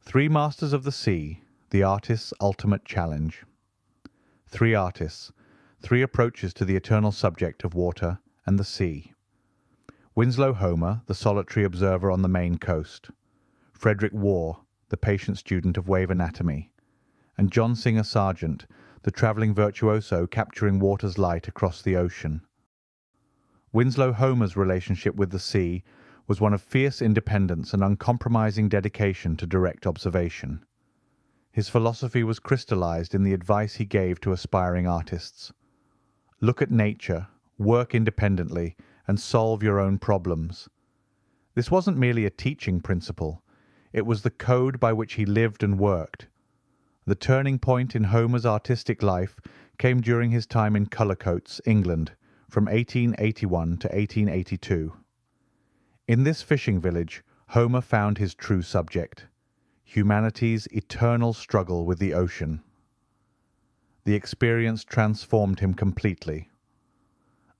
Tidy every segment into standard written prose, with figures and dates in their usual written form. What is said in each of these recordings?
Three Masters of the Sea, the Artist's Ultimate Challenge. Three artists, three approaches to the eternal subject of water and the sea. Winslow Homer, the solitary observer on the Maine coast. Frederick Waugh, the patient student of wave anatomy. And John Singer Sargent, the travelling virtuoso capturing water's light across the ocean. Winslow Homer's relationship with the sea was one of fierce independence and uncompromising dedication to direct observation. His philosophy was crystallized in the advice he gave to aspiring artists. Look at nature, work independently, and solve your own problems. This wasn't merely a teaching principle. It was the code by which he lived and worked. The turning point in Homer's artistic life came during his time in Cullercoats, England, from 1881 to 1882. In this fishing village, Homer found his true subject, humanity's eternal struggle with the ocean. The experience transformed him completely.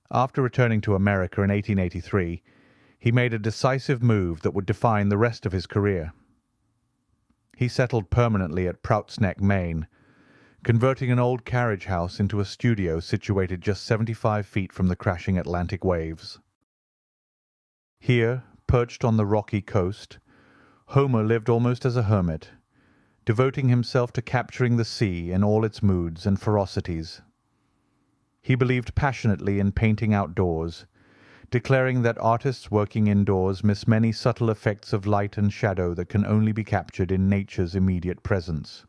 After returning to America in 1883, he made a decisive move that would define the rest of his career. He settled permanently at Prout's Neck, Maine, converting an old carriage house into a studio situated just 75 feet from the crashing Atlantic waves. Here, perched on the rocky coast, Homer lived almost as a hermit, devoting himself to capturing the sea in all its moods and ferocities. He believed passionately in painting outdoors, declaring that artists working indoors miss many subtle effects of light and shadow that can only be captured in nature's immediate presence.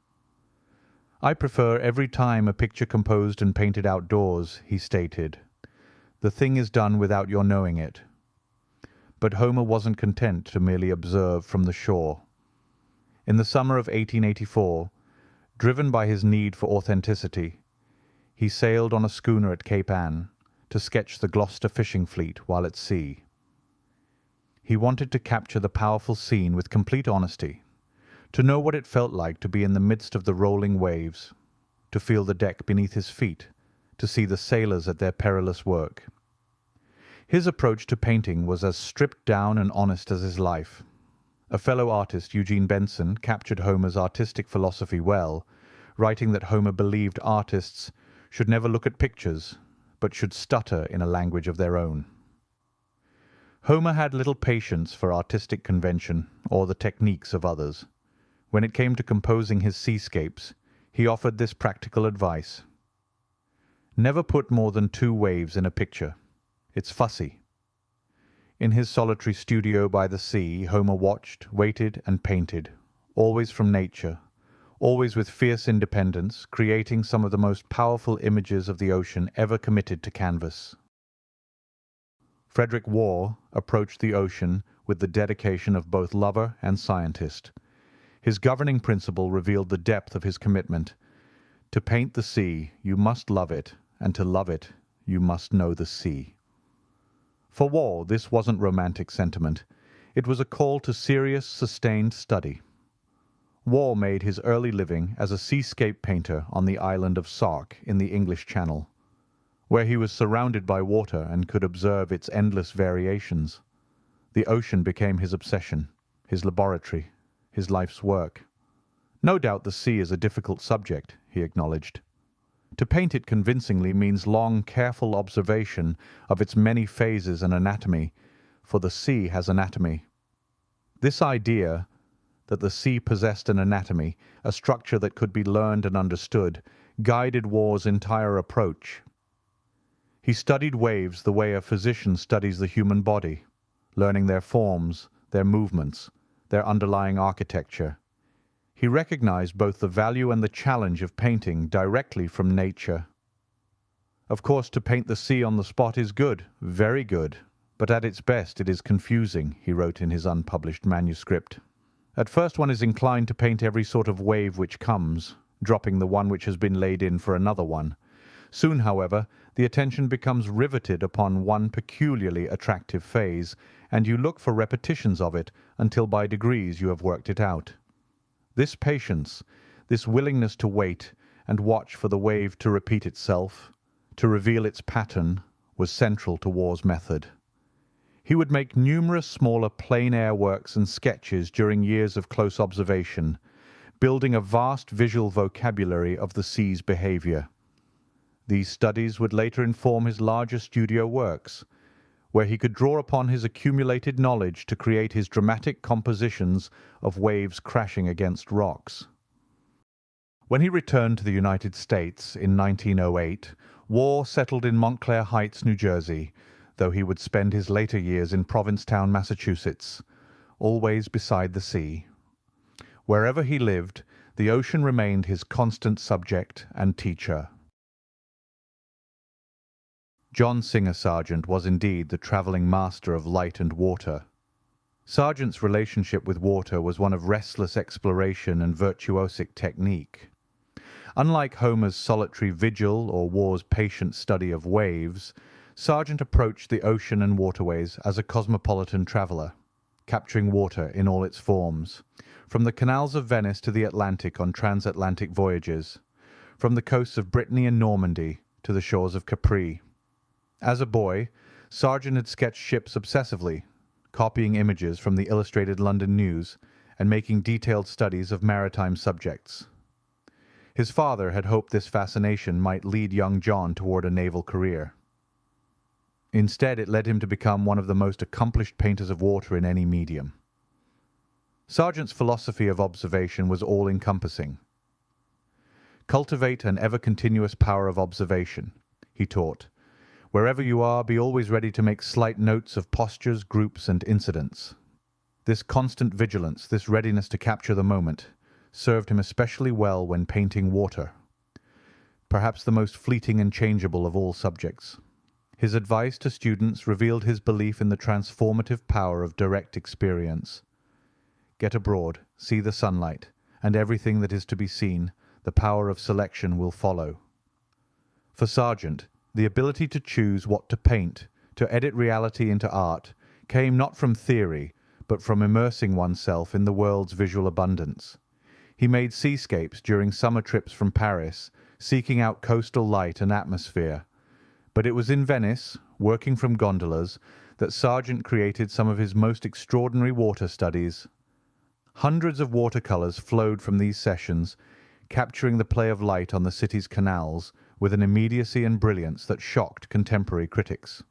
"I prefer every time a picture composed and painted outdoors," he stated. "The thing is done without your knowing it." But Homer wasn't content to merely observe from the shore. In the summer of 1884, driven by his need for authenticity, he sailed on a schooner at Cape Ann to sketch the Gloucester fishing fleet while at sea. He wanted to capture the powerful scene with complete honesty, to know what it felt like to be in the midst of the rolling waves, to feel the deck beneath his feet, to see the sailors at their perilous work. His approach to painting was as stripped down and honest as his life. A fellow artist, Eugene Benson, captured Homer's artistic philosophy well, writing that Homer believed artists should never look at pictures, but should stutter in a language of their own. Homer had little patience for artistic convention or the techniques of others. When it came to composing his seascapes, he offered this practical advice: "Never put more than 2 waves in a picture. It's fussy." In his solitary studio by the sea, Homer watched, waited, and painted, always from nature, always with fierce independence, creating some of the most powerful images of the ocean ever committed to canvas. Frederick Waugh approached the ocean with the dedication of both lover and scientist. His governing principle revealed the depth of his commitment. To paint the sea, you must love it, and to love it, you must know the sea. For Waugh, this wasn't romantic sentiment. It was a call to serious, sustained study. Waugh made his early living as a seascape painter on the island of Sark in the English Channel, where he was surrounded by water and could observe its endless variations. The ocean became his obsession, his laboratory, his life's work. "No doubt the sea is a difficult subject," he acknowledged. "To paint it convincingly means long, careful observation of its many phases and anatomy, for the sea has anatomy." This idea that the sea possessed an anatomy, a structure that could be learned and understood, guided Waugh's entire approach. He studied waves the way a physician studies the human body, learning their forms, their movements, their underlying architecture. He recognized both the value and the challenge of painting directly from nature. "Of course, to paint the sea on the spot is good, very good, but at its best it is confusing," he wrote in his unpublished manuscript. "At first one is inclined to paint every sort of wave which comes, dropping the one which has been laid in for another one. Soon, however, the attention becomes riveted upon one peculiarly attractive phase, and you look for repetitions of it until by degrees you have worked it out. This patience, this willingness to wait and watch for the wave to repeat itself, to reveal its pattern, was central to Waugh's method. He would make numerous smaller plein air works and sketches during years of close observation, building a vast visual vocabulary of the sea's behaviour. These studies would later inform his larger studio works, where he could draw upon his accumulated knowledge to create his dramatic compositions of waves crashing against rocks. When he returned to the United States in 1908, Waugh settled in Montclair Heights, New Jersey, though he would spend his later years in Provincetown, Massachusetts, always beside the sea. Wherever he lived, the ocean remained his constant subject and teacher. John Singer Sargent was indeed the travelling master of light and water. Sargent's relationship with water was one of restless exploration and virtuosic technique. Unlike Homer's solitary vigil or Waugh's patient study of waves, Sargent approached the ocean and waterways as a cosmopolitan traveller, capturing water in all its forms, from the canals of Venice to the Atlantic on transatlantic voyages, from the coasts of Brittany and Normandy to the shores of Capri. As a boy, Sargent had sketched ships obsessively, copying images from the Illustrated London News and making detailed studies of maritime subjects. His father had hoped this fascination might lead young John toward a naval career. Instead, it led him to become one of the most accomplished painters of water in any medium. Sargent's philosophy of observation was all-encompassing. Cultivate an ever-continuous power of observation, he taught. Wherever you are, be always ready to make slight notes of postures, groups, and incidents. This constant vigilance, this readiness to capture the moment, served him especially well when painting water, perhaps the most fleeting and changeable of all subjects. His advice to students revealed his belief in the transformative power of direct experience. Get abroad, see the sunlight, and everything that is to be seen, the power of selection will follow. For Sargent, the ability to choose what to paint, to edit reality into art, came not from theory, but from immersing oneself in the world's visual abundance. He made seascapes during summer trips from Paris, seeking out coastal light and atmosphere. But it was in Venice, working from gondolas, that Sargent created some of his most extraordinary water studies. Hundreds of watercolours flowed from these sessions, capturing the play of light on the city's canals with an immediacy and brilliance that shocked contemporary critics.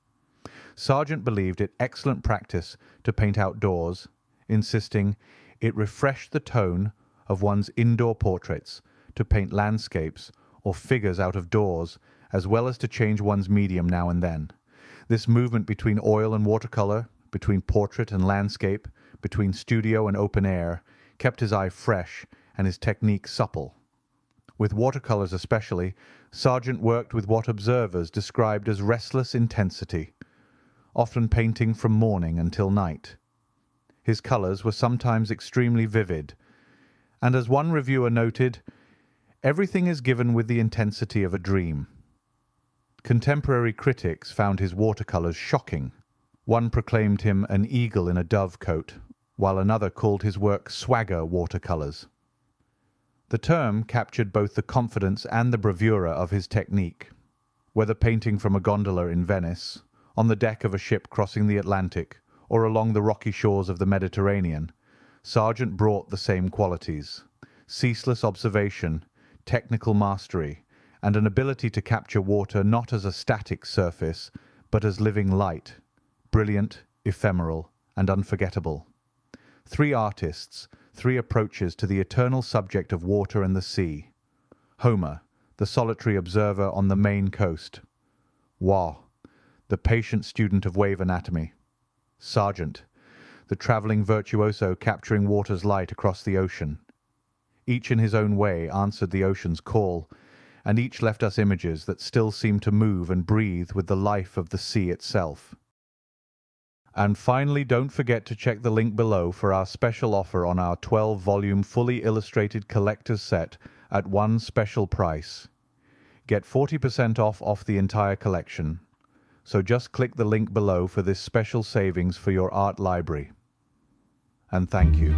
Sargent believed it excellent practice to paint outdoors, insisting it refreshed the tone of one's indoor portraits to paint landscapes or figures out of doors, as well as to change one's medium now and then. This movement between oil and watercolour, between portrait and landscape, between studio and open air, kept his eye fresh and his technique supple. With watercolours especially, Sargent worked with what observers described as restless intensity, often painting from morning until night. His colours were sometimes extremely vivid, and as one reviewer noted, everything is given with the intensity of a dream. Contemporary critics found his watercolours shocking. One proclaimed him an eagle in a dove coat, while another called his work swagger watercolours. The term captured both the confidence and the bravura of his technique. Whether painting from a gondola in Venice, on the deck of a ship crossing the Atlantic, or along the rocky shores of the Mediterranean, Sargent brought the same qualities: ceaseless observation, technical mastery, and an ability to capture water not as a static surface, but as living light, brilliant, ephemeral, and unforgettable. Three artists, three approaches to the eternal subject of water and the sea. Homer, the solitary observer on the Maine coast. Waugh, the patient student of wave anatomy. Sargent, the travelling virtuoso capturing water's light across the ocean. Each in his own way answered the ocean's call, and each left us images that still seem to move and breathe with the life of the sea itself. And finally, don't forget to check the link below for our special offer on our 12-volume fully illustrated collector's set at one special price. Get 40% off the entire collection. So just click the link below for this special savings for your art library. And thank you.